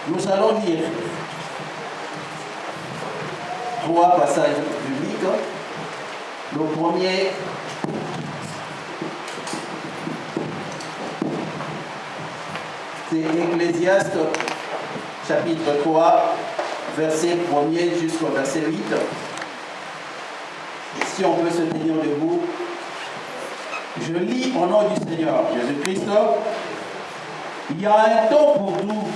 Nous allons lire 3 passages bibliques. Le premier, c'est Ecclésiaste, chapitre 3, verset 1er jusqu'au verset 8. Si on peut se tenir debout, je lis au nom du Seigneur Jésus-Christ. Il y a un temps pour tout,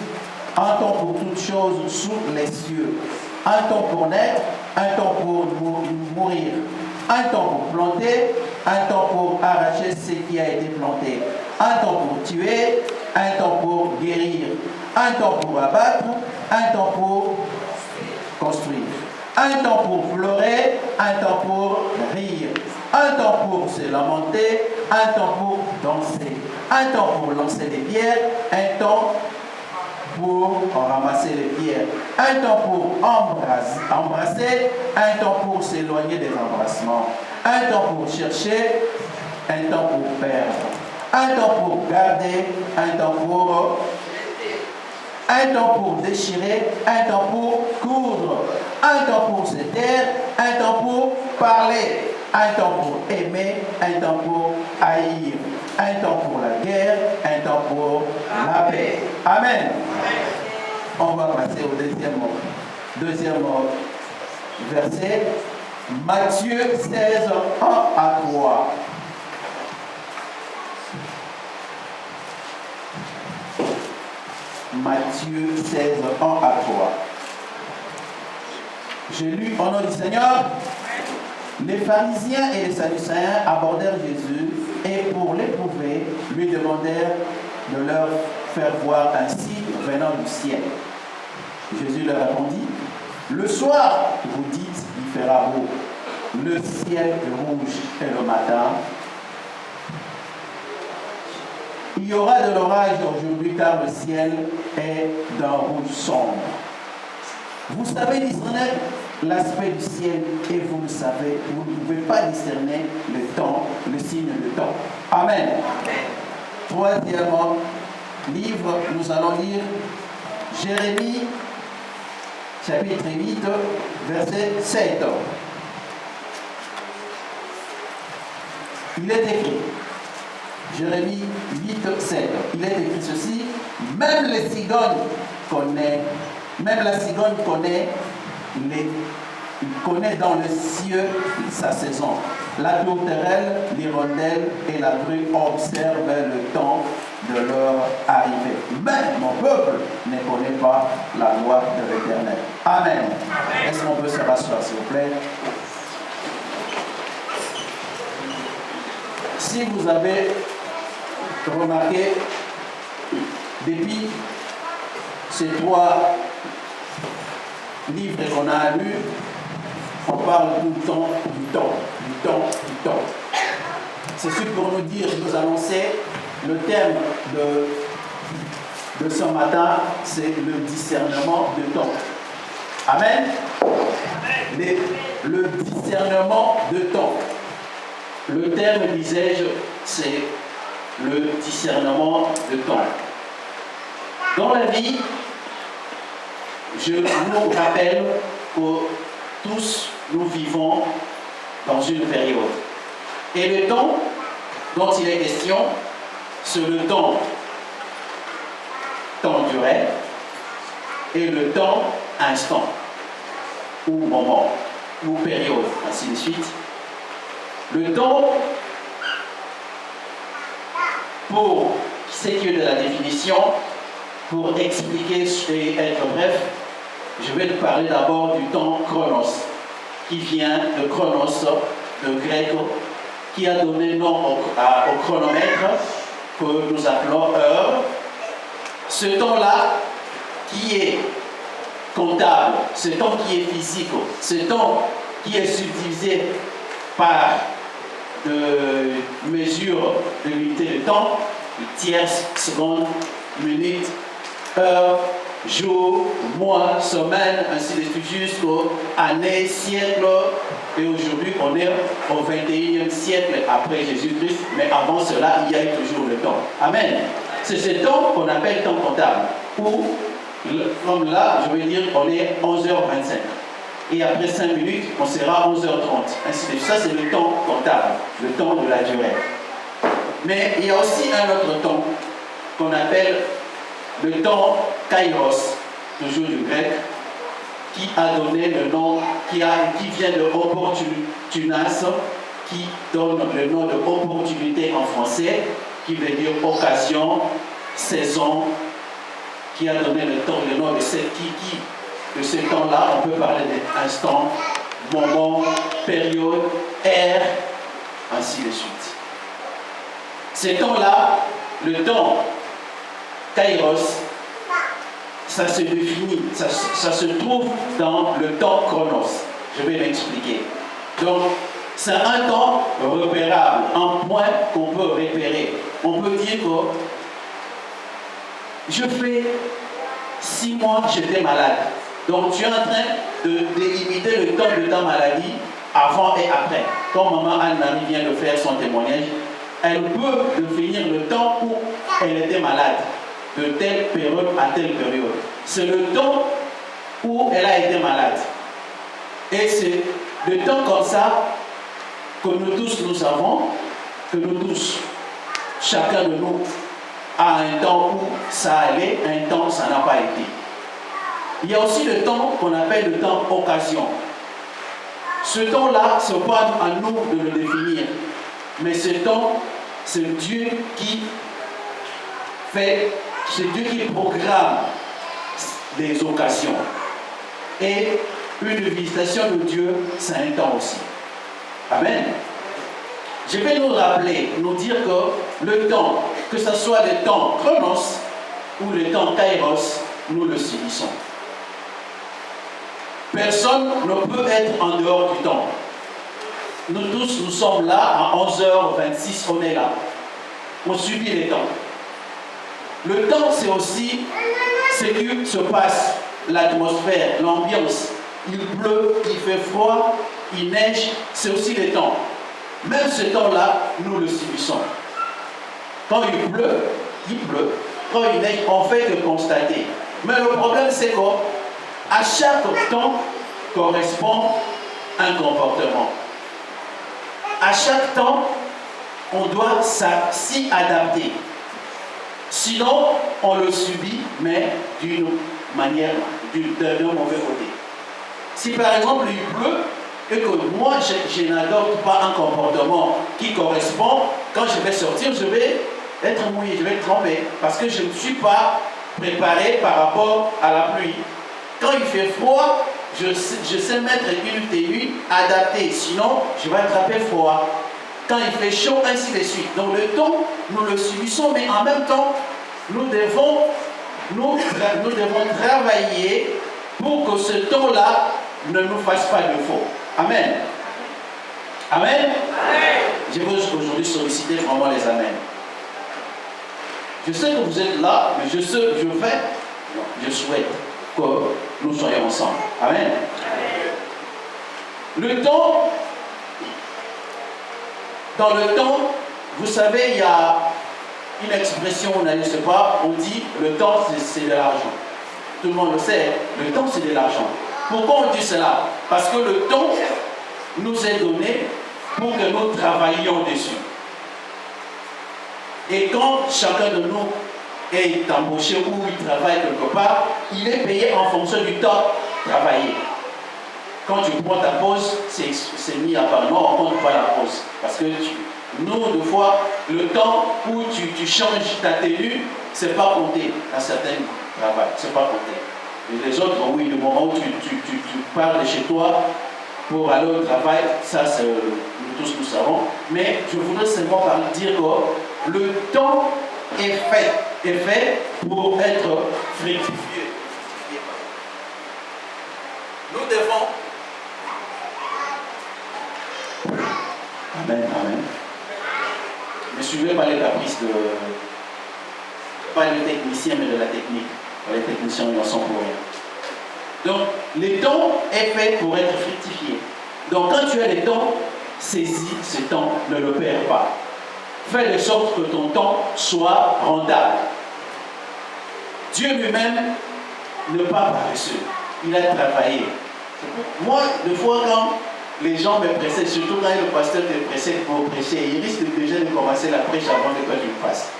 un temps pour toutes choses sous les cieux, un temps pour naître, un temps pour mourir, un temps pour planter, un temps pour arracher ce qui a été planté, un temps pour tuer, un temps pour guérir, un temps pour abattre, un temps pour construire, un temps pour pleurer, un temps pour rire, un temps pour se lamenter, un temps pour danser, un temps pour lancer des pierres, un temps pour ramasser les pierres, un temps pour embrasser, un temps pour s'éloigner des embrassements, un temps pour chercher, un temps pour perdre, un temps pour garder, un temps pour déchirer, un temps pour coudre, un temps pour se taire, un temps pour parler, un temps pour aimer, un temps pour haïr, un temps pour la guerre, un temps pour la paix. Amen. On va passer au deuxième verset. Matthieu 16, 1 à 3. Matthieu 16, 1 à 3. J'ai lu au nom du Seigneur. Les pharisiens et les sadducéens abordèrent Jésus et pour l'éprouver, lui demandèrent de leur faire voir un signe venant du ciel. Jésus leur répondit, le soir, vous dites, il fera beau, le ciel est rouge et le matin. Il y aura de l'orage aujourd'hui car le ciel est d'un rouge sombre. Vous savez discerner l'aspect du ciel et vous le savez, vous ne pouvez pas discerner le temps, le signe de temps. Amen. Troisièmement, livre, nous allons lire Jérémie, chapitre 8, verset 7. Il est écrit, Jérémie 8, 7, il est écrit ceci, même les cigognes connaissent, même la cigogne connaît dans le cieux sa saison. La tourterelle, l'hirondelle et la grue observent le temps de leur arrivée. Mais mon peuple ne connaît pas la loi de l'Éternel. Amen. Est-ce qu'on peut se rasseoir, s'il vous plaît? Si vous avez remarqué, depuis ces 3 livres qu'on a lus, on parle tout le temps du temps, du temps, du temps. C'est ce pour nous dire, nous annoncer le thème de ce matin, c'est le discernement de temps. Amen. Le discernement de temps. Le thème, disais-je, c'est le discernement de temps. Dans la vie, je vous rappelle que tous nous vivons dans une période. Et le temps dont il est question, c'est le temps durée et le temps instant, ou moment, ou période, ainsi de suite. Le temps, pour ce qui est de la définition, pour expliquer et être bref, je vais te parler d'abord du temps chronos, qui vient de chronos, de grec, qui a donné nom au chronomètre, que nous appelons heure. Ce temps-là, qui est comptable, ce temps qui est physique, ce temps qui est subdivisé par de mesures de l'unité de temps, tierces, secondes, minutes, heures, jours, mois, semaines, ainsi de suite, jusqu'aux années, siècles. Et aujourd'hui, on est au 21e siècle après Jésus-Christ, mais avant cela, il y a eu toujours le temps. Amen. C'est ce temps qu'on appelle temps comptable, ou Comme là, je vais dire, on est 11h25. Et après 5 minutes, on sera 11h30. Ainsi de suite. Ça, c'est le temps comptable, le temps de la durée. Mais il y a aussi un autre temps qu'on appelle le temps kairos, toujours du grec, qui a donné le nom, qui vient de opportunas, qui donne le nom de opportunité en français, qui veut dire occasion, saison, qui a donné le nom de ce temps-là. On peut parler d'instant, moment, période, ère, ainsi de suite. Ces temps-là, le temps kairos, ça se définit, ça se trouve dans le temps chronos. Je vais m'expliquer. Donc, c'est un temps repérable, un point qu'on peut repérer. On peut dire que je fais 6 mois que j'étais malade. Donc, tu es en train de délimiter le temps de ta maladie avant et après. Comme maman Anne-Marie vient de faire son témoignage, elle peut définir le temps où elle était malade, de telle période à telle période. C'est le temps où elle a été malade. Et c'est le temps comme ça que nous tous nous savons, que nous tous, chacun de nous, a un temps où ça allait, un temps où ça n'a pas été. Il y a aussi le temps qu'on appelle le temps occasion. Ce temps-là, ce n'est pas à nous de le définir, mais ce temps, c'est Dieu qui fait, c'est Dieu qui programme des occasions. Et une visitation de Dieu, c'est un temps aussi. Amen. Je vais nous rappeler, nous dire que le temps, que ce soit le temps chronos ou le temps kairos, nous le subissons. Personne ne peut être en dehors du temps. Nous tous, nous sommes là, à 11h26, on est là. On subit les temps. Le temps, c'est aussi ce qui se passe, l'atmosphère, l'ambiance. Il pleut, il fait froid, il neige, c'est aussi le temps. Même ce temps-là, nous le subissons. Quand il pleut, il pleut. Quand il neige, on fait que constater. Mais le problème, c'est qu'à chaque temps correspond un comportement. À chaque temps, on doit s'y adapter. Sinon, on le subit, mais d'une manière, d'un mauvais côté. Si par exemple il pleut, et que moi je n'adopte pas un comportement qui correspond, quand je vais sortir, je vais être mouillé, je vais tremper, parce que je ne suis pas préparé par rapport à la pluie. Quand il fait froid, je sais mettre une tenue adaptée, sinon je vais attraper froid. Quand il fait chaud, ainsi de suite. Donc le temps, nous le subissons, mais en même temps, nous devons travailler pour que ce temps-là ne nous fasse pas de faux. Amen. Amen. Amen. Je veux aujourd'hui solliciter vraiment les amens. Je sais que vous êtes là, mais je souhaite que nous soyons ensemble. Amen. Le temps, dans le temps, vous savez, il y a une expression, on ne sait pas, on dit le temps c'est de l'argent. Tout le monde le sait, le temps c'est de l'argent. Pourquoi on dit cela? Parce que le temps nous est donné pour que nous travaillions dessus. Et quand chacun de nous est embauché ou il travaille quelque part, il est payé en fonction du temps travaillé. Quand tu prends ta pause, c'est mis à part. Non, on ne compte pas la pause. Parce que nous, des fois, le temps où tu changes ta tenue, ce n'est pas compté dans certains travails. Ce n'est pas compté. Et les autres, oui, le moment où tu pars de chez toi pour aller au travail, ça, nous tous nous savons. Mais je voudrais seulement dire que le temps est fait pour être fructifié. Nous devons. Amen, amen. Ne suivez pas les caprices pas les techniciens, mais de la technique. Les techniciens, ils en sont pour rien. Donc, le temps est fait pour être fructifié. Donc, quand tu as le temps, saisis ce temps, ne le perds pas. Fais de sorte que ton temps soit rentable. Dieu lui-même ne pas paresseux. Il a travaillé. Moi, des fois, quand les gens me pressaient, surtout quand le pasteur te pressait pour prêcher, il risque déjà de commencer la prêche avant que toi tu le fasses.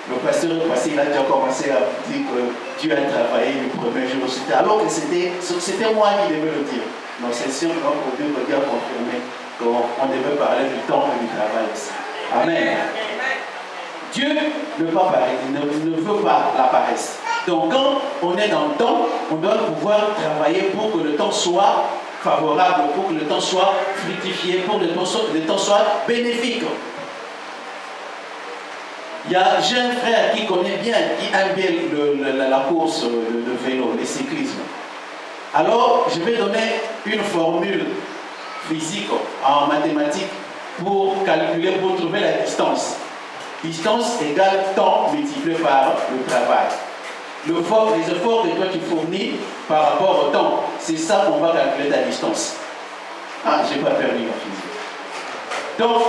Le pasteur est passé, il a déjà commencé à dire que Dieu a travaillé le premier jour. Alors que c'était moi qui devais le dire. Non, c'est sûr que Dieu a confirmé qu'on devait parler du temps et du travail aussi. Amen. Dieu ne veut pas la paresse. Donc quand on est dans le temps, on doit pouvoir travailler pour que le temps soit favorable, pour que le temps soit fructifié, pour que le temps soit bénéfique. J'ai un frère qui connaît bien, qui aime bien la course de vélo, le cyclisme. Alors, je vais donner une formule physique en mathématiques pour calculer, pour trouver la distance. Distance égale temps multiplié par le travail. Les efforts que toi tu fournis par rapport au temps, c'est ça qu'on va calculer ta distance. Ah, j'ai pas perdu ma physique. Donc,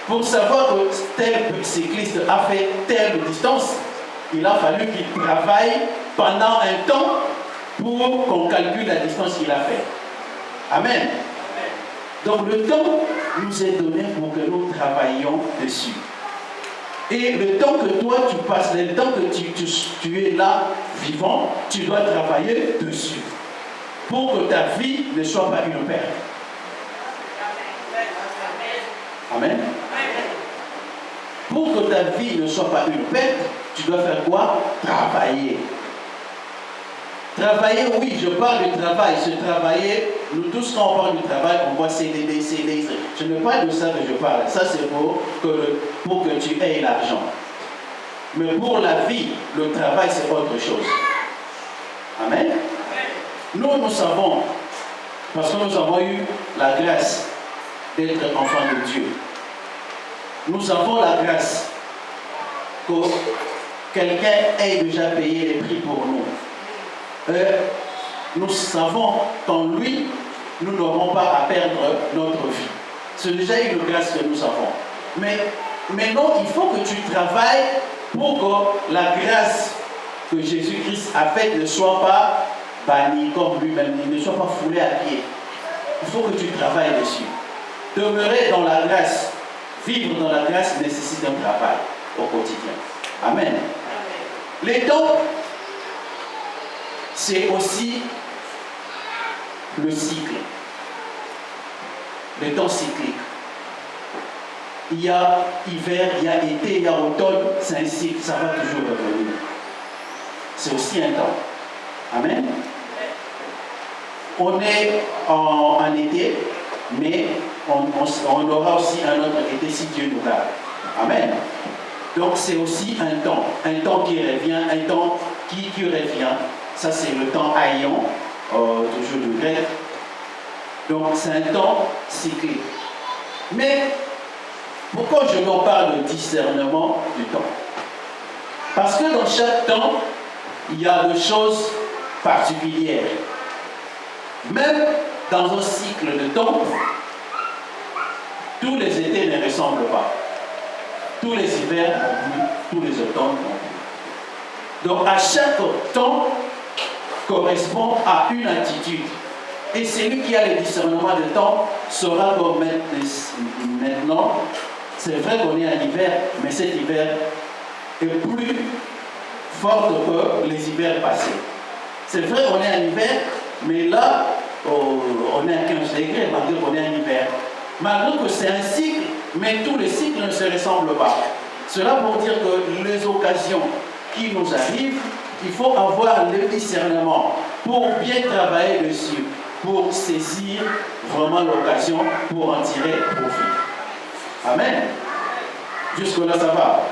pour savoir que tel cycliste a fait telle distance, il a fallu qu'il travaille pendant un temps pour qu'on calcule la distance qu'il a fait. Amen. Donc le temps nous est donné pour que nous travaillions dessus. Et le temps que toi tu passes, le temps que tu es là, vivant, tu dois travailler dessus. Pour que ta vie ne soit pas une perte. Amen. Pour que ta vie ne soit pas une perte, tu dois faire quoi? Travailler. Travailler, oui, je parle du travail. Se travailler, nous tous quand on parle du travail, on voit CDD. Ce n'est pas de ça que je parle. Ça c'est pour que tu aies l'argent. Mais pour la vie, le travail c'est autre chose. Amen. Nous savons, parce que nous avons eu la grâce d'être enfants de Dieu. Nous avons la grâce que quelqu'un ait déjà payé les prix pour nous. Nous savons qu'en lui, nous n'aurons pas à perdre notre vie. C'est déjà une grâce que nous avons. Mais maintenant, il faut que tu travailles pour que la grâce que Jésus-Christ a faite ne soit pas bannie comme lui-même, ne soit pas foulée à pied. Il faut que tu travailles dessus. Demeurer dans la grâce, vivre dans la grâce nécessite un travail au quotidien. Amen. Les dons, c'est aussi le cycle. Les temps cycliques. Il y a hiver, il y a été, il y a automne, c'est un cycle, ça va toujours revenir. C'est aussi un temps. Amen. On est en été, mais on aura aussi un autre été si Dieu nous garde. Amen. Donc c'est aussi un temps qui revient, un temps qui revient. Ça c'est le temps haïon, toujours du grec. Donc c'est un temps cyclique. Mais pourquoi je leur parle de discernement du temps? Parce que dans chaque temps, il y a des choses particulières. Même dans un cycle de temps, tous les étés ne ressemblent pas. Tous les hivers non plus, tous les automnes non plus. Donc à chaque temps correspond à une attitude. Et celui qui a le discernement de temps saura que maintenant, c'est vrai qu'on est en hiver, mais cet hiver est plus fort que les hivers passés. C'est vrai qu'on est en hiver, mais là, on est à 15 degrés, malgré qu'on est en hiver. Malgré que c'est un cycle, mais tous les cycles ne se ressemblent pas. Cela pour dire que les occasions qui nous arrivent, il faut avoir le discernement pour bien travailler dessus, pour saisir vraiment l'occasion, pour en tirer profit. Amen. Jusque-là, ça va.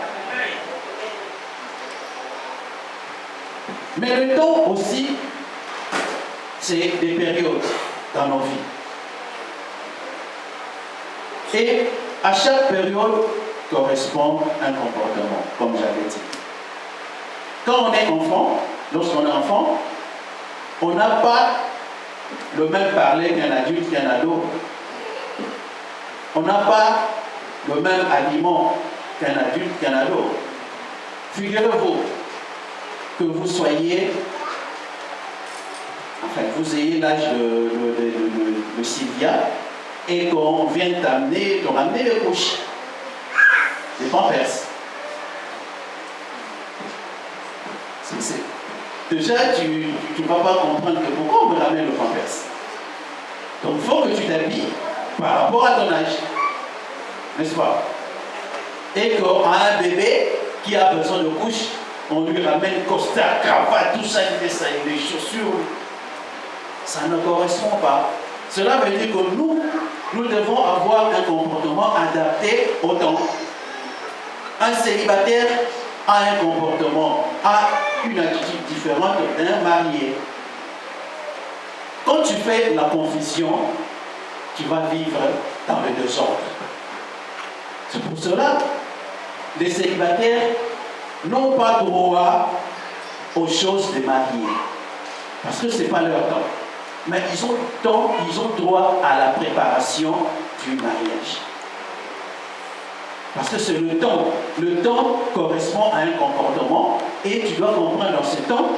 Mais le temps aussi, c'est des périodes dans nos vies. Et à chaque période correspond un comportement, comme j'avais dit. Quand on est enfant, lorsqu'on est enfant, on n'a pas le même parler qu'un adulte, qu'un ado. On n'a pas le même aliment qu'un adulte, qu'un ado. Figurez-vous que vous soyez enfin, vous ayez l'âge de Sylvia, et qu'on vient t'amener, t'en ramener les couches, les pampers. Déjà, tu ne vas pas comprendre que pourquoi on me ramène le pampers. Donc, il faut que tu t'habilles par rapport à ton âge. N'est-ce pas? Et qu'on a un bébé qui a besoin de couches, on lui ramène costard, cravate, tout ça, les chaussures. Ça ne correspond pas. Cela veut dire que nous devons avoir un comportement adapté au temps. Un célibataire a un comportement, a une attitude différente d'un marié. Quand tu fais la confusion, tu vas vivre dans le désordre. C'est pour cela que les célibataires n'ont pas droit aux choses des mariés. Parce que ce n'est pas leur temps. Mais ils ont droit à la préparation du mariage. Parce que c'est le temps. Le temps correspond à un comportement et tu dois comprendre dans ce temps,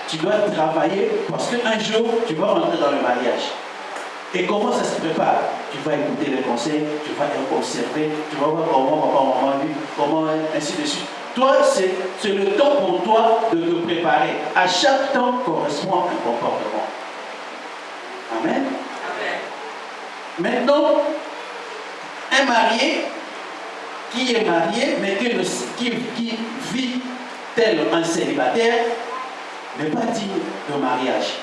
tu dois travailler parce qu'un jour, tu vas rentrer dans le mariage. Et comment ça se prépare? Tu vas écouter les conseils, tu vas observer, tu vas voir comment papa, maman vit, comment ainsi de suite. Toi, c'est le temps pour toi de te préparer. À chaque temps correspond à un comportement. Amen. Amen. Maintenant, un marié qui est marié, mais qui vit tel un célibataire, n'est pas digne de mariage.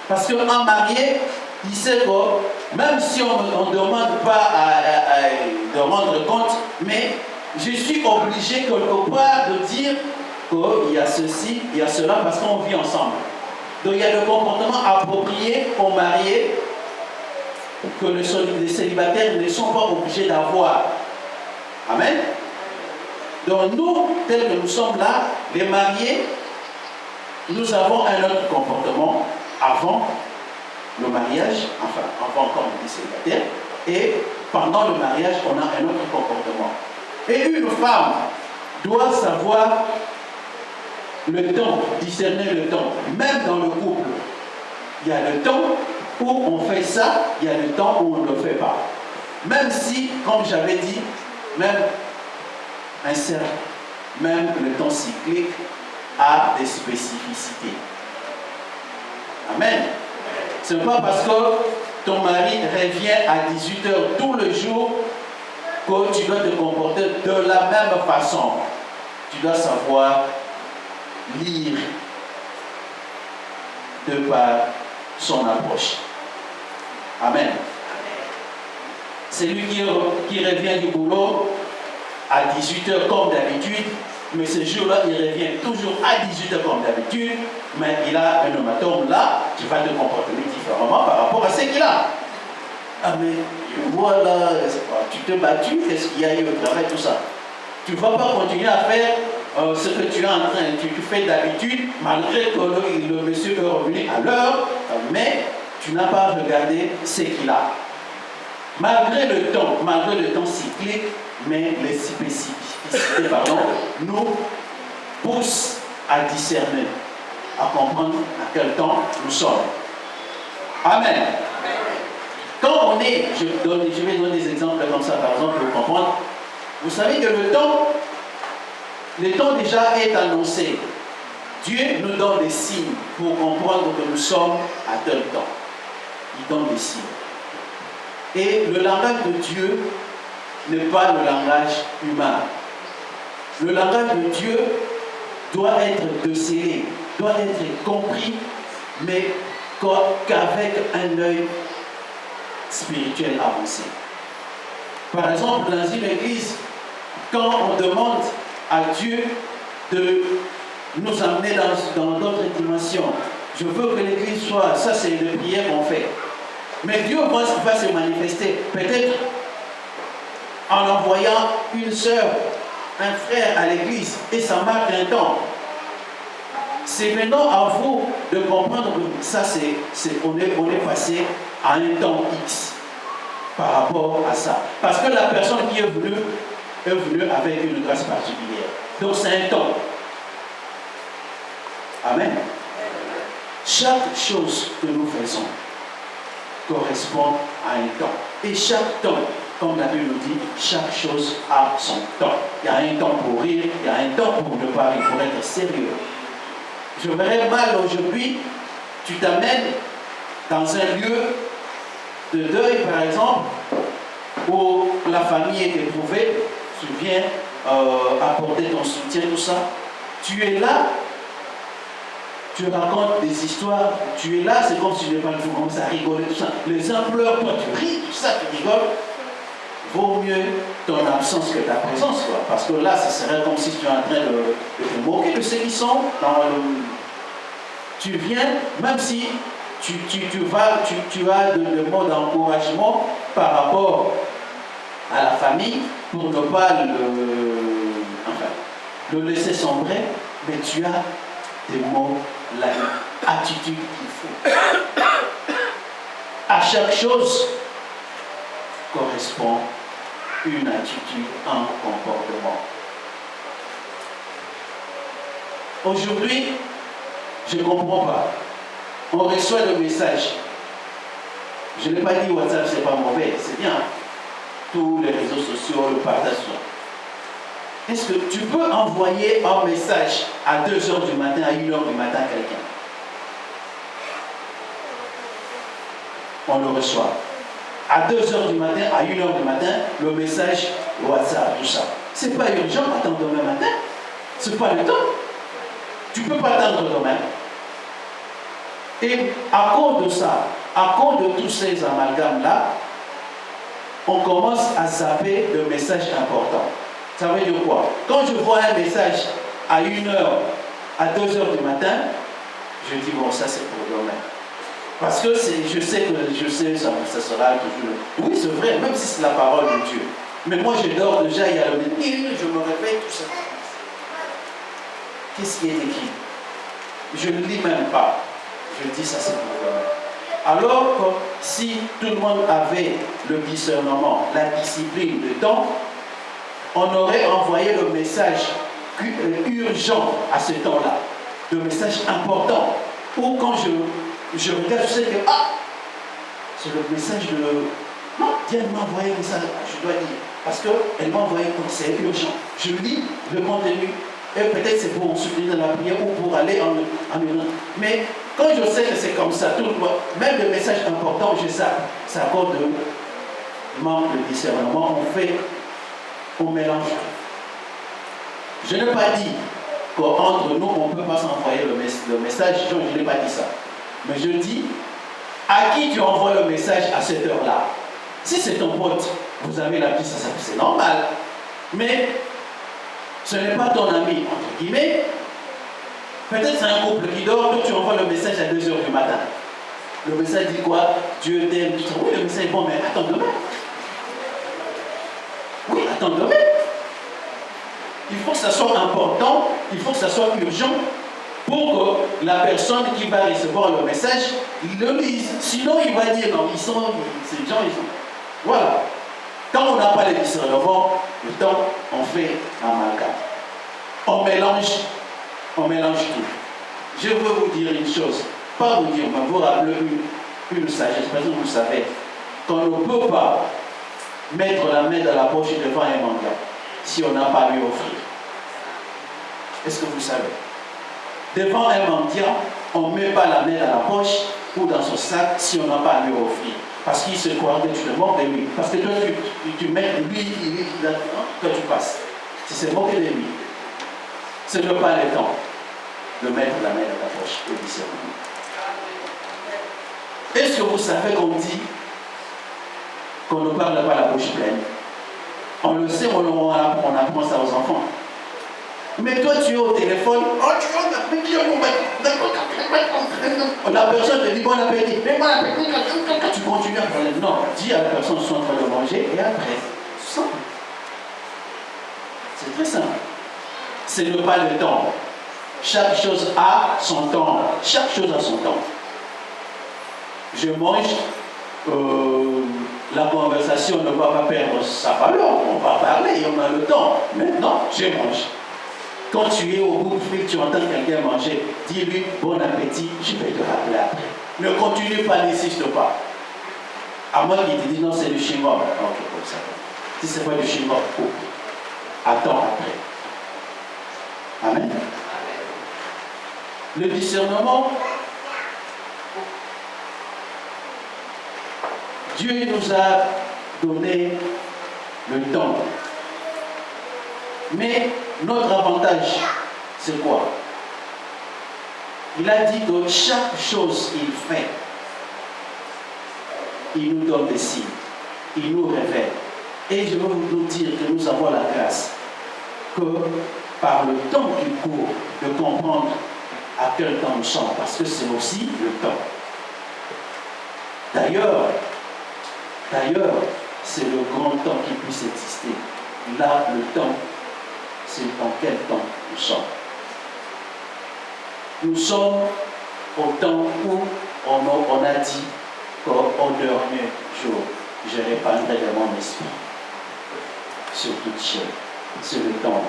Parce qu'un marié, il sait que même si on ne demande pas de rendre compte, mais je suis obligé quelque part de dire qu'il y a ceci, il y a cela, parce qu'on vit ensemble. Donc il y a le comportement approprié aux mariés que les célibataires ne sont pas obligés d'avoir. Amen. Donc nous, tels que nous sommes là, les mariés, nous avons un autre comportement avant le mariage, enfin avant comme on dit célibataire, et pendant le mariage, on a un autre comportement. Et une femme doit savoir le temps, discerner le temps, même dans le couple. Il y a le temps où on fait ça, il y a le temps où on ne le fait pas. Même si, comme j'avais dit, même un cercle, même le temps cyclique a des spécificités. Amen. Ce n'est pas parce que ton mari revient à 18h tous les jours que tu dois te comporter de la même façon. Tu dois savoir lire de par son approche. Amen. C'est lui qui revient du boulot à 18h comme d'habitude, mais ce jour-là, il revient toujours à 18h comme d'habitude, mais il a un hématome là, tu vas te comporter différemment par rapport à ce qu'il a. Ah mais voilà, tu t'es battu, qu'est-ce qu'il y a eu au travail, tout ça. Tu ne vas pas continuer à faire ce que tu es en train, tu fais d'habitude, malgré que le monsieur est revenu à l'heure, mais tu n'as pas regardé ce qu'il a. Malgré le temps cyclique, mais les spécificités, nous poussent à discerner, à comprendre à quel temps nous sommes. Amen. Quand on est, je vais donner des exemples comme ça, par exemple, pour comprendre. Vous savez que le temps déjà est annoncé. Dieu nous donne des signes pour comprendre que nous sommes à tel temps. Il donne des signes. Et le langage de Dieu n'est pas le langage humain. Le langage de Dieu doit être décelé, doit être compris, mais qu'avec un œil spirituel avancé. Par exemple, dans une église, quand on demande à Dieu de nous amener dans d'autres dimensions, je veux que l'église soit, ça c'est une prière qu'on fait. Mais Dieu va se manifester, peut-être en envoyant une sœur, un frère à l'église, et ça marque un temps. C'est maintenant à vous de comprendre que ça, on est passé à un temps X par rapport à ça. Parce que la personne qui est venue avec une grâce particulière. Donc c'est un temps. Amen. Chaque chose que nous faisons correspond à un temps. Et chaque temps, comme la Bible nous dit, chaque chose a son temps. Il y a un temps pour rire, il y a un temps pour ne pas rire, pour être sérieux. Je verrais mal aujourd'hui, tu t'amènes dans un lieu de deuil, par exemple, où la famille est éprouvée, tu viens apporter ton soutien, tout ça. Tu es là, tu racontes des histoires, tu es là, c'est comme si tu n'es pas le fou, comme ça, rigoler, tout ça. Les uns pleurent, toi tu ris, tout ça, tu rigoles. Vaut mieux ton absence que ta présence, quoi. Parce que là, ce serait comme si tu es en train de te moquer de ceux qui sont dans le... Tu viens, même si tu as de mots d'encouragement par rapport à la famille, pour ne pas le laisser sombrer, mais tu as des mots, l'attitude qu'il faut. À chaque chose correspond une attitude, un comportement. Aujourd'hui, je ne comprends pas. On reçoit le message. Je n'ai pas dit WhatsApp, c'est pas mauvais, c'est bien. Tous les réseaux sociaux, le partage. Est-ce que tu peux envoyer un message à 2h du matin, à 1h du matin à quelqu'un? On le reçoit. À 2h du matin, à 1h du matin, le message WhatsApp, tout ça. C'est pas urgent, attends demain matin. C'est pas le temps. Tu ne peux pas attendre demain. Et à cause de ça, à cause de tous ces amalgames-là, on commence à zapper de messages importants. Ça veut dire quoi? Quand je vois un message à 1h, à 2h du matin, je dis bon, ça c'est pour demain. Parce que je sais, ça sera toujours. Oui, c'est vrai, même si c'est la parole de Dieu. Mais moi je dors déjà, il y a le début, je me réveille, tout ça. Qu'est-ce qui est écrit? Je ne lis même pas. Je dis ça c'est pour demain. Alors que si tout le monde avait le discernement, la discipline, le temps, on aurait envoyé le message urgent à ce temps-là, le message important. Ou quand je regarde, je sais que c'est le message de... Non, Dieu m'a envoyé un message, je dois dire. Parce qu'elle m'a envoyé comme c'est urgent. Je lis le contenu. Et peut-être c'est pour soutenir la prière ou pour aller en mais quand je sais que c'est comme ça, tout le monde, même le message important, je sais, c'est à cause de manque de discernement, on mélange. Je n'ai pas dit qu'entre nous, on ne peut pas s'envoyer le message, je n'ai pas dit ça. Mais je dis, à qui tu envoies le message à cette heure-là? Si c'est ton pote, vous avez la piste, c'est normal. Mais ce n'est pas ton ami, entre guillemets. Peut-être c'est un couple qui dort, toi tu envoies le message à 2h du matin. Le message dit quoi? Dieu t'aime. Oui, le message est bon, mais attends demain. Oui, attends demain. Il faut que ça soit important, il faut que ça soit urgent pour que la personne qui va recevoir le message le lise. Sinon, il va dire non, ces gens, ils sont. Voilà. Quand on n'a pas les discernements, le temps, on fait amalgame. On mélange tout. Je veux vous dire une chose, pas vous dire, mais vous rappeler une sagesse, parce que vous savez qu'on ne peut pas mettre la main dans la poche devant un mendiant si on n'a pas à lui offrir. Est-ce que vous savez? Devant un mendiant, on ne met pas la main dans la poche ou dans son sac si on n'a pas à lui offrir. Parce qu'il se croit que tu te moques de lui. Parce que toi, tu mets lui, toi tu passes. Tu se moques de lui. Ce n'est pas le temps de mettre la main dans ta poche et discernement. Est-ce que vous savez qu'on dit qu'on ne parle pas la bouche pleine? On le sait, on apprend ça aux enfants. Mais toi, tu es au téléphone, la personne te dit bon appétit. Tu continues à parler. Non, dis à la personne qu'ils sont en train de manger et après, c'est simple. C'est très simple. Ce n'est pas le temps. Chaque chose a son temps. Chaque chose a son temps. Je mange, la conversation ne va pas perdre sa valeur. On va parler, on a le temps. Maintenant, je mange. Quand tu es au bout, tu entends quelqu'un manger, dis-lui bon appétit, je vais te rappeler après. Ne continue pas, n'insiste pas. À moins qu'il te dise non, c'est du chewing-gum. Ok, comme ça. Si ce n'est pas du chewing-gum, coupe. Attends après. Amen. Le discernement, Dieu nous a donné le temps. Mais notre avantage, c'est quoi? Il a dit que chaque chose qu'il fait, il nous donne des signes, il nous révèle. Et je veux vous dire que nous avons la grâce que par le temps qui court, de comprendre à quel temps nous sommes, parce que c'est aussi le temps. D'ailleurs, c'est le grand temps qui puisse exister. Là, le temps, c'est dans quel temps nous sommes. Nous sommes au temps où on a dit qu'au dernier jour, je répandrai de mon esprit sur toute chair. C'est le temps.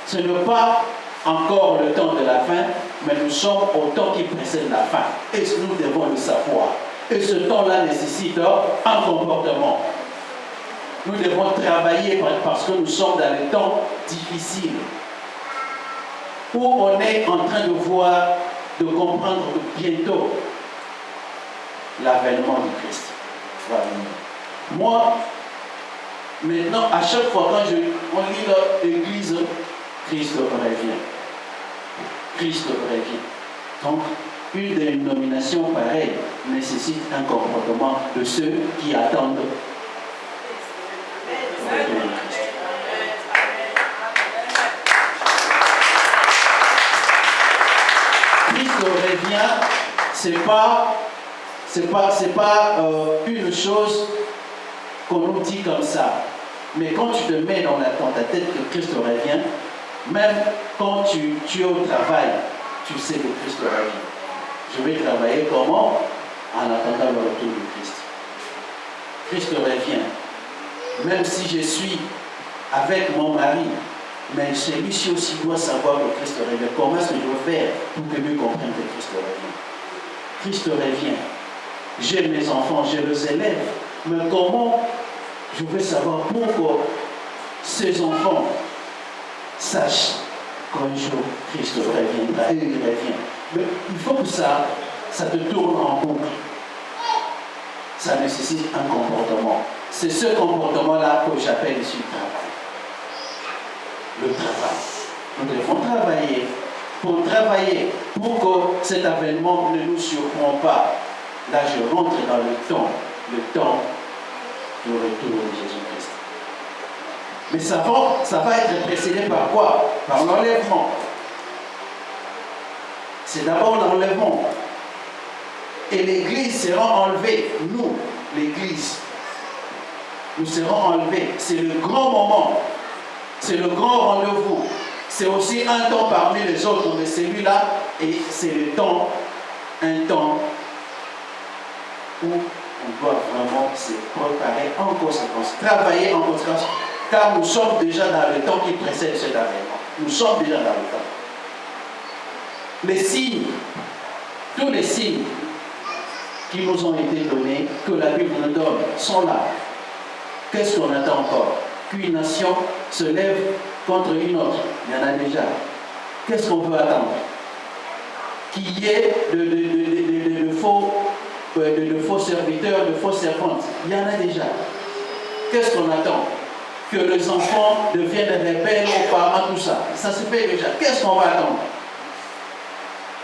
Ce n'est pas encore le temps de la fin, mais nous sommes au temps qui précède la fin. Et nous devons le savoir. Et ce temps-là nécessite un comportement. Nous devons travailler parce que nous sommes dans les temps difficiles, où on est en train de voir, de comprendre que bientôt l'avènement du Christ va venir. Moi, maintenant, à chaque fois quand on lit l'Église, Christ revient. Christ revient. Donc, une dénomination pareille nécessite un comportement de ceux qui attendent le retour de Christ. Christ revient, c'est pas une chose qu'on nous dit comme ça. Mais quand tu te mets dans ta tête que Christ revient, même quand tu es au travail, tu sais que Christ revient. Je vais travailler comment? En attendant le retour de Christ. Christ revient. Même si je suis avec mon mari, mais celui-ci aussi doit savoir que Christ revient. Comment est-ce que je vais faire pour que lui comprenne que Christ revient? Christ revient. J'ai mes enfants, je les élève. Mais comment je vais savoir pourquoi ces enfants sachent qu'un jour Christ reviendra et il revient? Mais il faut que ça te tourne en boucle. Ça nécessite un comportement. C'est ce comportement-là que j'appelle ici le travail. Le travail. Nous devons travailler pour que cet avènement ne nous surprenne pas. Là, je rentre dans le temps du retour de Jésus-Christ. Mais ça va être précédé par quoi? Par l'enlèvement. C'est d'abord l'enlèvement. Et l'Église sera enlevée. Nous, l'Église, nous serons enlevés. C'est le grand moment. C'est le grand rendez-vous. C'est aussi un temps parmi les autres, mais celui-là, et c'est le temps, un temps où on doit vraiment se préparer en conséquence, travailler en conséquence, car nous sommes déjà dans le temps qui précède cet avènement. Nous sommes déjà dans le temps. Les signes, tous les signes qui nous ont été donnés, que la Bible nous donne, sont là. Qu'est-ce qu'on attend encore? Qu'une nation se lève contre une autre. Il y en a déjà. Qu'est-ce qu'on peut attendre? Qu'il y ait de faux serviteurs, de fausses servantes. Il y en a déjà. Qu'est-ce qu'on attend? Que les enfants deviennent rebelles aux parents, tout ça. Ça se fait déjà. Qu'est-ce qu'on va attendre?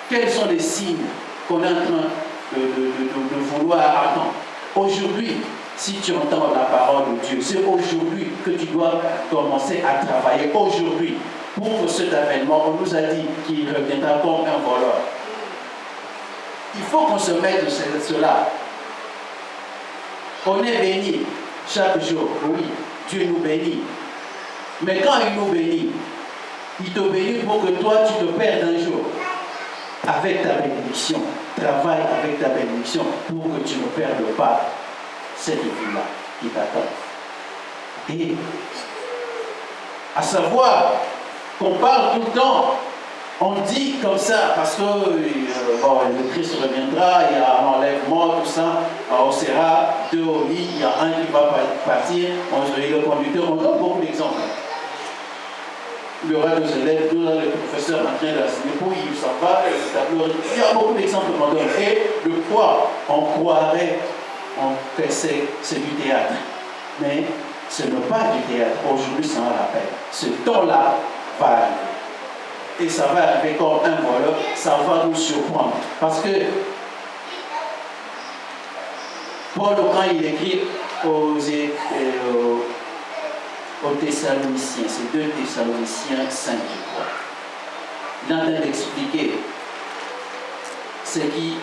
Quels sont les signes qu'on est en train de vouloir attendre? Aujourd'hui, si tu entends la parole de Dieu, c'est aujourd'hui que tu dois commencer à travailler. Aujourd'hui, pour que cet avènement, on nous a dit qu'il reviendra comme un voleur. Il faut qu'on se mette de cela. On est béni chaque jour, oui, Dieu nous bénit. Mais quand il nous bénit, il te bénit pour que toi tu te perdes un jour. Avec ta bénédiction, travaille avec ta bénédiction pour que tu ne perdes pas cette vie-là qui t'attend. Et à savoir qu'on parle tout le temps. On dit comme ça parce que le Christ reviendra, il y a un enlèvement, tout ça, on sera deux au lit, il y a un qui va partir, on se le conducteur, on donne beaucoup d'exemples. Il y aura deux élèves, le professeur en train d'enseigner, pour il s'en va, le tableau, il y a beaucoup d'exemples qu'on donne. Et le quoi, on croirait que c'est du théâtre. Mais ce n'est pas du théâtre. Aujourd'hui, ça en rappelle. Ce temps-là va arriver. Et ça va arriver comme un voleur, ça va nous surprendre. Parce que Paul, quand il écrit aux Thessaloniciens, c'est 2 Thessaloniciens 5, je crois, il est en train d'expliquer ce qui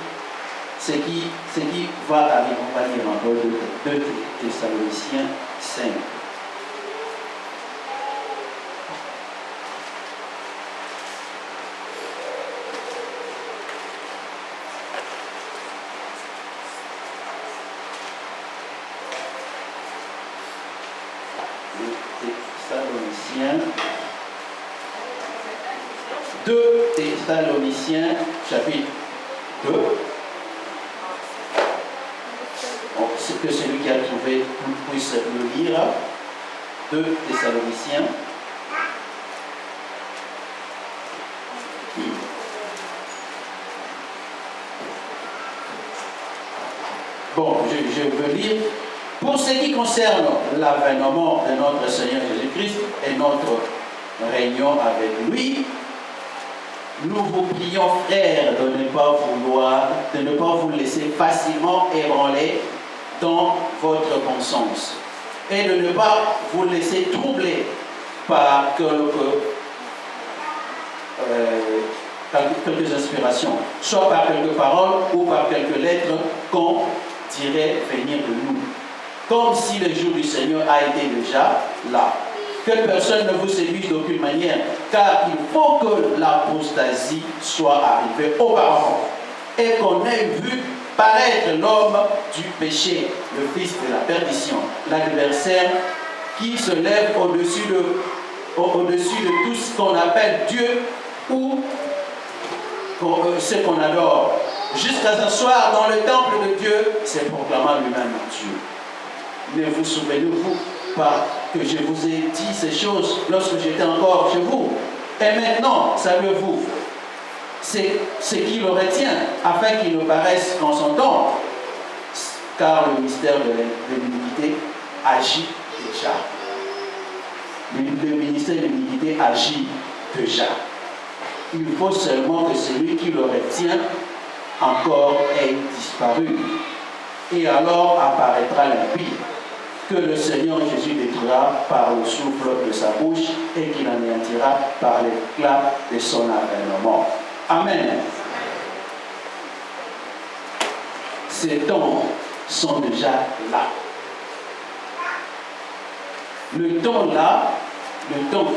va arriver, on va dire en 2 Thessaloniciens 5. Thessaloniciens, chapitre 2. C'est que celui qui a trouvé puisse le lire. 2 Thessaloniciens. Bon, je veux lire. Pour ce qui concerne l'avènement de notre Seigneur Jésus-Christ et notre réunion avec lui, nous vous prions, frères, de ne pas vous laisser facilement ébranler dans votre conscience et de ne pas vous laisser troubler par quelques inspirations, soit par quelques paroles ou par quelques lettres qu'on dirait venir de nous, comme si le jour du Seigneur a été déjà là. Que personne ne vous séduise d'aucune manière, car il faut que l'apostasie soit arrivée auparavant et qu'on ait vu paraître l'homme du péché, le fils de la perdition, l'adversaire qui se lève au-dessus de tout ce qu'on appelle Dieu ou ce qu'on adore, jusqu'à s'asseoir dans le temple de Dieu, c'est proclamant lui-même Dieu. Ne vous souvenez-vous pas que je vous ai dit ces choses lorsque j'étais encore chez vous? Et maintenant, savez-vous, c'est ce qui le retient, afin qu'il ne paraisse qu'en son temps, car le mystère de l'iniquité agit déjà. Le ministère de l'iniquité agit déjà. Il faut seulement que celui qui le retient encore ait disparu. Et alors apparaîtra l'impie, que le Seigneur Jésus détruira par le souffle de sa bouche et qu'il anéantira par l'éclat de son avènement. Amen. Ces temps sont déjà là. Le temps là, le temps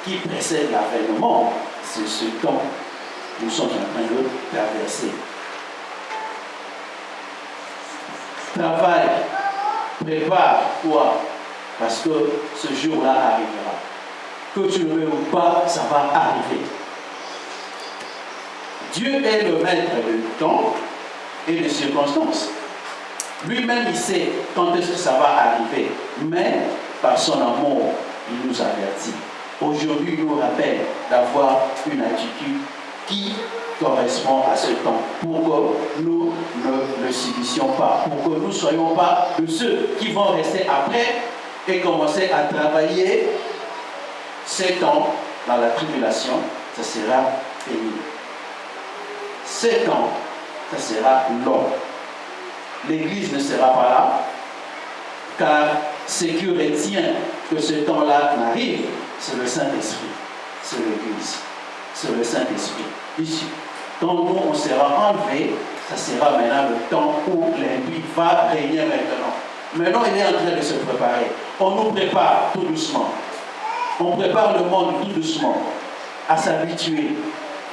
qui précède l'avènement, c'est ce temps que nous sommes en train de traverser. Travaille, prépare-toi, parce que ce jour-là arrivera. Que tu le veux ou pas, ça va arriver. Dieu est le maître du temps et des circonstances. Lui-même, il sait quand est-ce que ça va arriver. Mais, par son amour, il nous avertit. Aujourd'hui, il nous rappelle d'avoir une attitude qui correspond à ce temps, pour que nous ne le subissions pas, pour que nous ne soyons pas de ceux qui vont rester après et commencer à travailler. Ces temps dans la tribulation, ça sera pénible. Ces temps, ça sera long. L'Église ne sera pas là, car ce qui retient que ce temps-là n'arrive, c'est le Saint-Esprit, c'est l'Église, c'est le Saint-Esprit. Ici, quand nous, on sera enlevé, ça sera maintenant le temps où l'impie va régner maintenant. Maintenant, il est en train de se préparer. On nous prépare tout doucement. On prépare le monde tout doucement à s'habituer.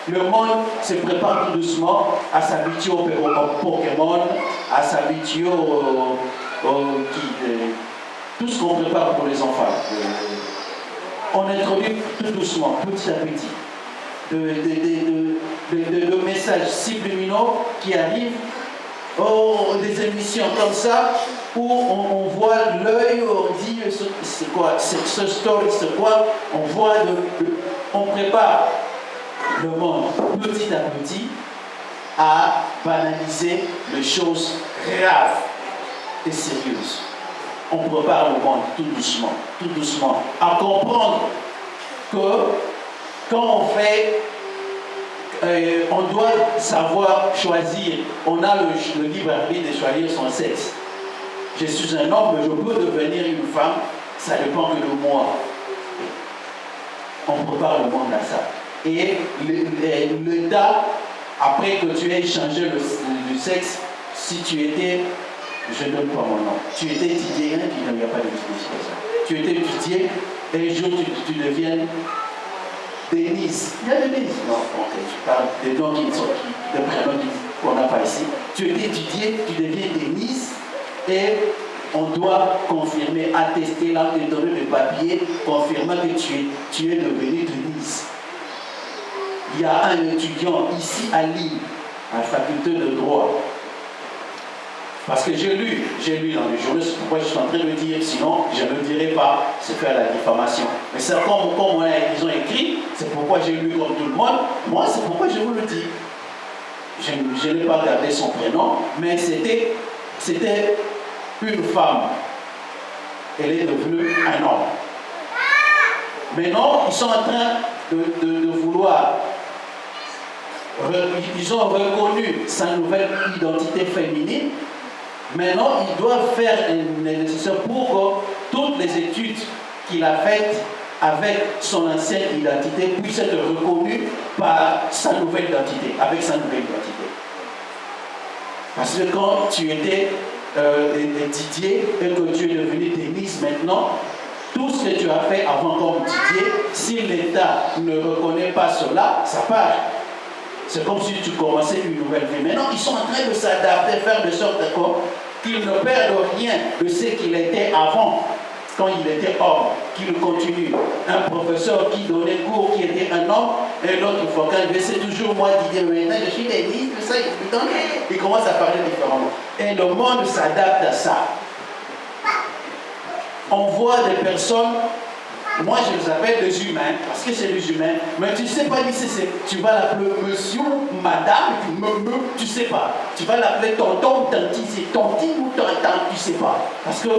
Le monde se prépare tout doucement à s'habituer au Pokémon, à s'habituer tout ce qu'on prépare pour les enfants. on introduit tout doucement, petit à petit, de messages subliminaux qui arrivent, des émissions comme ça, où on voit l'œil, on dit c'est quoi, ce story, c'est quoi, on prépare le monde petit à petit à banaliser les choses graves et sérieuses. On prépare le monde tout doucement, à comprendre que quand on fait, on doit savoir choisir. On a le libre arbitre de choisir son sexe. Je suis un homme, mais je peux devenir une femme, ça dépend que de moi. On prépare le monde à ça. Et l'état, après que tu aies changé le sexe, si tu étais, je ne donne pas mon nom, tu étais étudié, il n'y a pas de discussion ça. Tu étais étudié, et un jour tu deviens Denise. Il y a Denise. Non, ok, tu parles des noms des prénoms qu'on n'a pas ici. Tu étais étudié, tu deviens Denise, et on doit confirmer, attester, là, te donner le papier, confirmant que tu es devenu Denise. Il y a un étudiant ici à Lille, à la faculté de droit. Parce que j'ai lu dans les journaux, c'est pourquoi je suis en train de le dire, sinon je ne le dirai pas, c'est faire la diffamation. Mais c'est comme ils ont écrit, c'est pourquoi j'ai lu comme tout le monde, moi c'est pourquoi je vous le dis. Je n'ai pas gardé son prénom, mais c'était une femme. Elle est devenue un homme. Maintenant, ils sont en train de vouloir, ils ont reconnu sa nouvelle identité féminine. Maintenant, ils doivent faire le nécessaire pour que toutes les études qu'il a faites avec son ancienne identité puissent être reconnues par sa nouvelle identité, avec sa nouvelle identité. Parce que quand tu étais Didier et que tu es devenu Denise maintenant, tout ce que tu as fait avant comme Didier, si l'État ne reconnaît pas cela, ça part. C'est comme si tu commençais une nouvelle vie. Maintenant, ils sont en train de s'adapter, faire de sorte qu'ils ne perdent rien de ce qu'il était avant, quand il était homme, qu'il continue. Un professeur qui donnait cours, qui était un homme, et l'autre focal, c'est toujours moi qui dis maintenant, je suis Denis, tout ça, il commence à parler différemment. Et le monde s'adapte à ça. On voit des personnes, moi je les appelle des humains, parce que c'est des humains, mais tu ne sais pas qui c'est. Tu vas l'appeler monsieur, madame, tu ne sais pas. Tu vas l'appeler tonton, tanti, c'est tonti ou tonton, tu ne sais pas. Parce que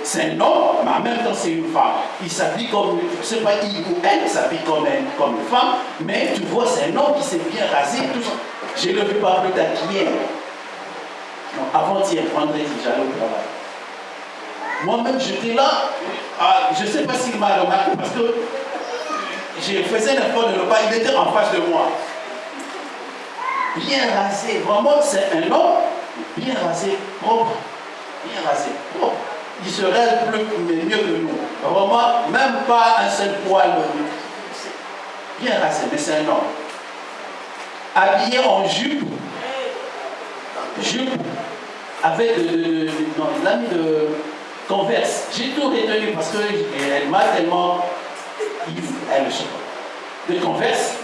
c'est un homme, mais en même temps c'est une femme. Il s'habille comme, je ne sais pas, il ou elle s'habille comme une femme, mais tu vois, c'est un homme qui s'est bien rasé, tout ça. Je ne le vu pas plus tard qu'hier. Non, avant-hier, vendredi, j'allais au travail. Moi-même, j'étais là, je ne sais pas s'il m'a remarqué parce que je faisais l'effort de ne pas, il était en face de moi. Bien rasé, vraiment, c'est un homme bien rasé, propre. Bien rasé, propre. Il serait mieux que nous. Vraiment, même pas un seul poil. Bien rasé, mais c'est un homme. Habillé en jupe, avec il a mis de Converse. J'ai tout retenu parce qu'elle m'a tellement. Elle ne sait pas. De Converse,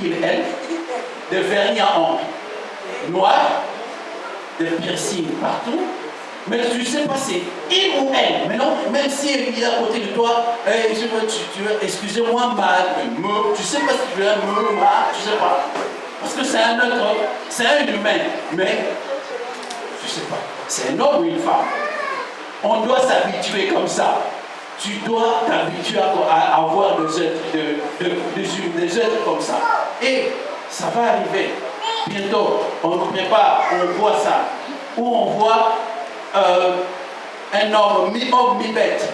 elle, de vernis à ongles noir, de piercing partout. Mais tu ne sais pas c'est il ou elle. Mais non, même si elle est à côté de toi, excusez-moi, tu ne sais pas si tu veux tu ne sais pas. Parce que c'est un autre, c'est un humain. Mais, je ne sais pas, c'est un homme ou une femme. On doit s'habituer comme ça. Tu dois t'habituer à avoir des êtres comme ça. Et ça va arriver. Bientôt, on nous prépare, on voit ça. Où on voit un homme, mi-homme, mi-bête.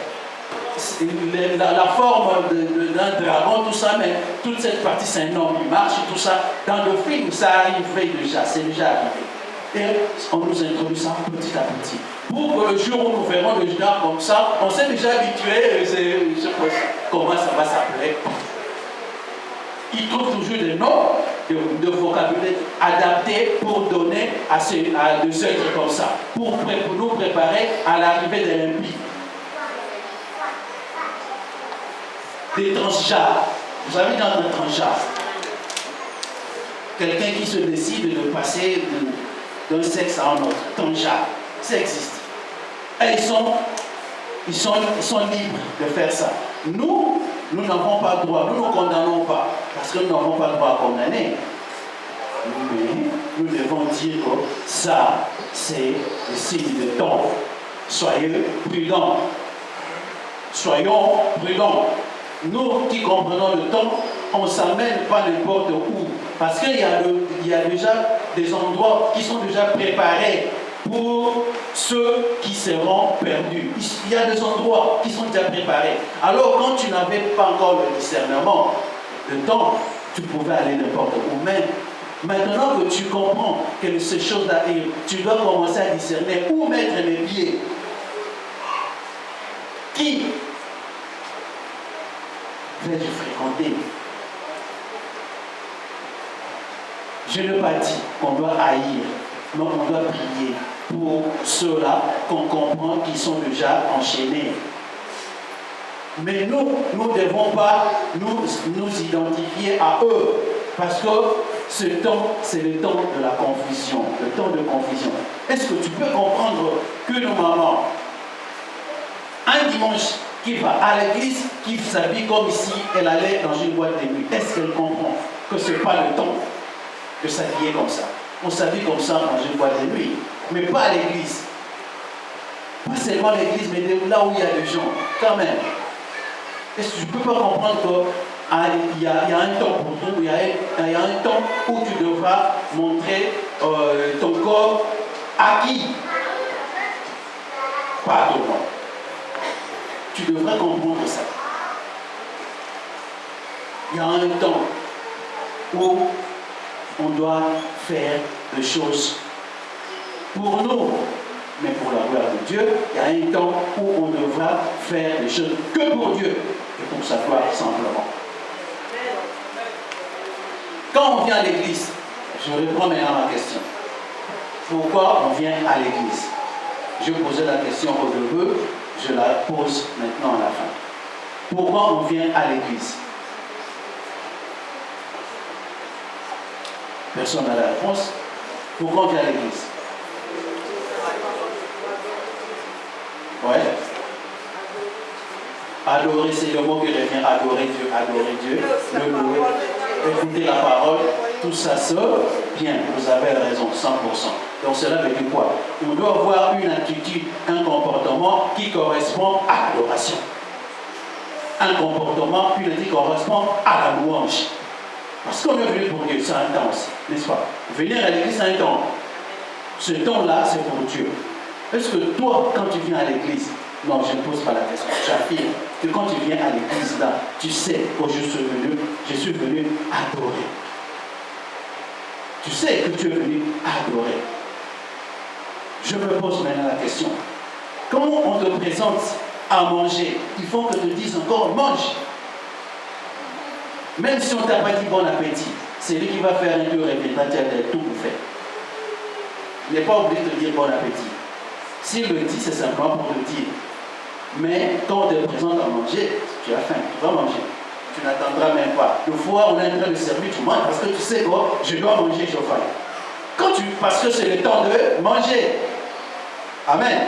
La forme d'un dragon, tout ça, mais toute cette partie, c'est un homme, il marche, tout ça. Dans le film, ça arrive déjà, c'est déjà arrivé. Et on nous introduit ça petit à petit. Pour que le jour où nous verrons le gens comme ça, on s'est déjà habitué, je sais pas comment ça va s'appeler. Ils trouvent toujours des noms de vocabulaire adaptés pour donner à des êtres comme ça, pour nous préparer à l'arrivée de l'impie. des transgenres. Vous savez dans un transgenre, quelqu'un qui se décide de passer d'un sexe à un autre, transgenre, ça existe. Et ils sont libres de faire ça. Nous n'avons pas le droit, nous ne condamnons pas, parce que nous n'avons pas le droit à condamner. Mais nous devons dire que ça, c'est le signe de temps. Soyez prudents. Soyons prudents. Nous qui comprenons le temps, on ne s'amène pas n'importe où. Parce qu'il y a déjà des endroits qui sont déjà préparés pour ceux qui seront perdus. Il y a des endroits qui sont déjà préparés. Alors quand tu n'avais pas encore le discernement, le temps, tu pouvais aller n'importe où. Mais maintenant que tu comprends que ces choses-là arrivent, tu dois commencer à discerner où mettre les pieds. Qui vais-je fréquenter? Je n'ai pas dit qu'on doit haïr, mais on doit prier pour ceux-là qu'on comprend qui sont déjà enchaînés. Mais nous ne devons pas nous identifier à eux, parce que ce temps, c'est le temps de la confusion, le temps de confusion. Est-ce que tu peux comprendre que nos mamans, un dimanche, qui va à l'église, qui s'habille comme ici, elle allait dans une boîte de nuit, est-ce qu'elle comprend que ce n'est pas le temps de s'habiller comme ça? On s'habille comme ça dans une boîte de nuit, mais pas à l'église. Pas seulement à l'église, mais là où il y a des gens, quand même. Est-ce que tu ne peux pas comprendre qu'il y a un temps pour tout, il y a un temps où tu devras montrer ton corps à qui? Pas à tout le monde. Tu devrais comprendre ça. Il y a un temps où on doit faire des choses pour nous, mais pour la gloire de Dieu. Il y a un temps où on devra faire des choses que pour Dieu et pour sa gloire simplement. Quand on vient à l'église, je reprends maintenant ma question. Pourquoi on vient à l'église? Je posais la question au début. Je la pose maintenant à la fin. Pourquoi on vient à l'église? Personne n'a la réponse. Pourquoi on vient à l'église? Ouais. Adorer, c'est le mot qui revient. Adorer Dieu, le louer, écouter la parole, tout ça seul. Bien, vous avez raison, 100%. Donc cela veut dire quoi? On doit avoir une attitude, un comportement qui correspond à l'adoration. Un comportement, une attitude qui correspond à la louange. Parce qu'on est venu pour Dieu, c'est un temps aussi, n'est-ce pas? Venir à l'église, c'est un temps. Ce temps-là, c'est pour Dieu. Est-ce que toi, quand tu viens à l'église, non, je ne pose pas la question, j'affirme que quand tu viens à l'église, là, tu sais que je suis venu adorer. Tu sais que tu es venu adorer. Je me pose maintenant la question. Quand on te présente à manger, il faut que tu te dises encore mange. Même si on ne t'a pas dit bon appétit, c'est lui qui va faire un peu répéter, tu as tout pour faire. Il n'est pas obligé de te dire bon appétit. S'il le dit, c'est simplement pour te dire. Mais quand on te présente à manger, tu as faim, tu vas manger. Tu n'attendras même pas. Une fois on est en train de servir, tu manges parce que tu sais que je dois manger, j'ai faim. Parce que c'est le temps de manger. Amen.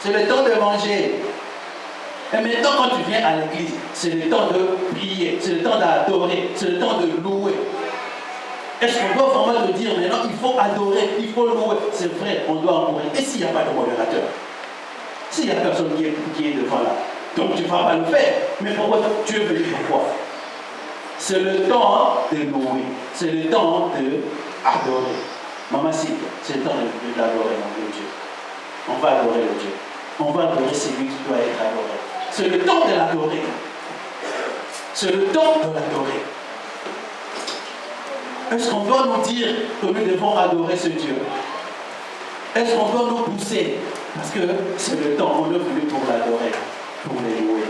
C'est le temps de manger. Et maintenant, quand tu viens à l'église, c'est le temps de prier, c'est le temps d'adorer, c'est le temps de louer. Est-ce qu'on doit vraiment te dire maintenant, il faut adorer, il faut louer? C'est vrai, on doit encourager. Et s'il n'y a pas de modérateur? S'il n'y a personne qui est devant là, donc tu ne vas pas le faire. Mais pourquoi tu es venu? Pourquoi? C'est le temps de louer, c'est le temps d'adorer. Maman, c'est le temps d'adorer mon Dieu. On va adorer le Dieu. On va adorer celui qui doit être adoré. C'est le temps de l'adorer. C'est le temps de l'adorer. Est-ce qu'on doit nous dire que nous devons adorer ce Dieu? Est-ce qu'on doit nous pousser? Parce que c'est le temps, on est venu pour l'adorer, pour les louer.